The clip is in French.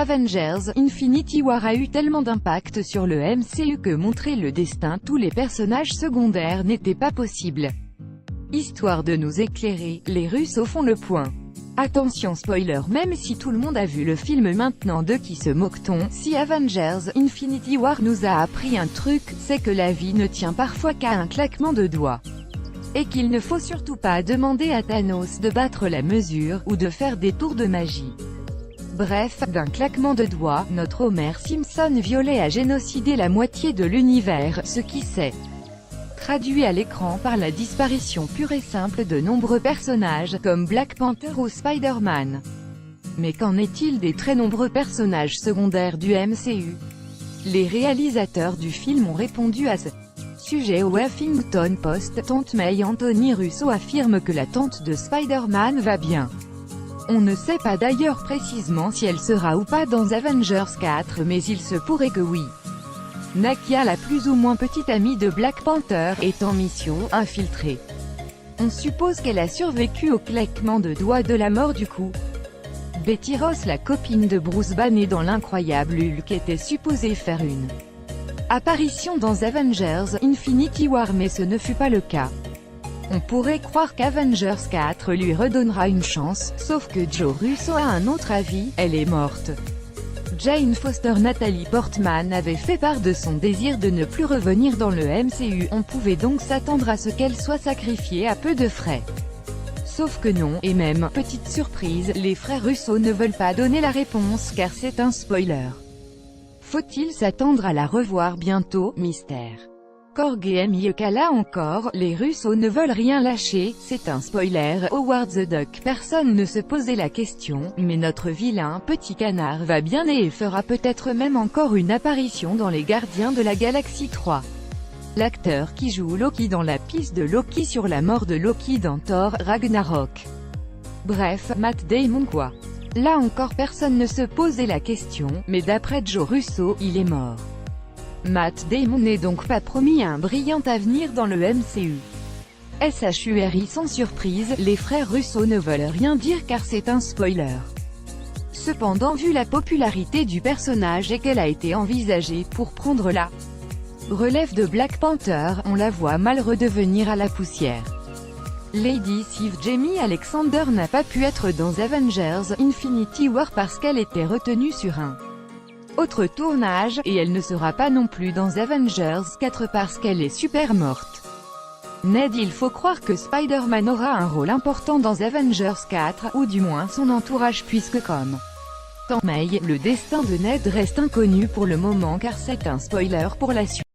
Avengers Infinity War a eu tellement d'impact sur le MCU que montrer le destin tous les personnages secondaires n'était pas possible. Histoire de nous éclairer, les Russos font le point. Attention spoiler, même si tout le monde a vu le film maintenant, de qui se moque-t-on? Si Avengers Infinity War nous a appris un truc, c'est que la vie ne tient parfois qu'à un claquement de doigts. Et qu'il ne faut surtout pas demander à Thanos de battre la mesure, ou de faire des tours de magie. Bref, d'un claquement de doigts, notre Homer Simpson violet a génocidé la moitié de l'univers, ce qui s'est traduit à l'écran par la disparition pure et simple de nombreux personnages, comme Black Panther ou Spider-Man. Mais qu'en est-il des très nombreux personnages secondaires du MCU? Les réalisateurs du film ont répondu à ce sujet au Huffington Post. Tante May Anthony Russo affirme que la tante de Spider-Man va bien. On ne sait pas d'ailleurs précisément si elle sera ou pas dans Avengers 4, mais il se pourrait que oui. Nakia, la plus ou moins petite amie de Black Panther, est en mission infiltrée. On suppose qu'elle a survécu au claquement de doigts de la mort du coup. Betty Ross, la copine de Bruce Banner dans l'incroyable Hulk, était supposée faire une apparition dans Avengers Infinity War, mais ce ne fut pas le cas. On pourrait croire qu'Avengers 4 lui redonnera une chance, sauf que Joe Russo a un autre avis, elle est morte. Jane Foster Natalie Portman avait fait part de son désir de ne plus revenir dans le MCU, on pouvait donc s'attendre à ce qu'elle soit sacrifiée à peu de frais. Sauf que non, et même, petite surprise, les frères Russo ne veulent pas donner la réponse car c'est un spoiler. Faut-il s'attendre à la revoir bientôt? Mystère. Korg et Miyuka, là encore, les Russos ne veulent rien lâcher, c'est un spoiler. Howard the Duck, personne ne se posait la question, mais notre vilain petit canard va bien et fera peut-être même encore une apparition dans les Gardiens de la Galaxie 3. L'acteur qui joue Loki dans la piste de Loki sur la mort de Loki dans Thor Ragnarok. Bref, Matt Damon quoi. Là encore personne ne se posait la question, mais d'après Joe Russo, il est mort. Matt Damon n'est donc pas promis un brillant avenir dans le MCU. SHURI, sans surprise, les frères Russo ne veulent rien dire car c'est un spoiler. Cependant, vu la popularité du personnage et qu'elle a été envisagée pour prendre la relève de Black Panther, on la voit mal redevenir à la poussière. Lady Sif Jamie Alexander n'a pas pu être dans Avengers Infinity War parce qu'elle était retenue sur un autre tournage, et elle ne sera pas non plus dans Avengers 4 parce qu'elle est super morte. Ned, il faut croire que Spider-Man aura un rôle important dans Avengers 4, ou du moins son entourage, puisque comme Tante May, le destin de Ned reste inconnu pour le moment car c'est un spoiler pour la suite.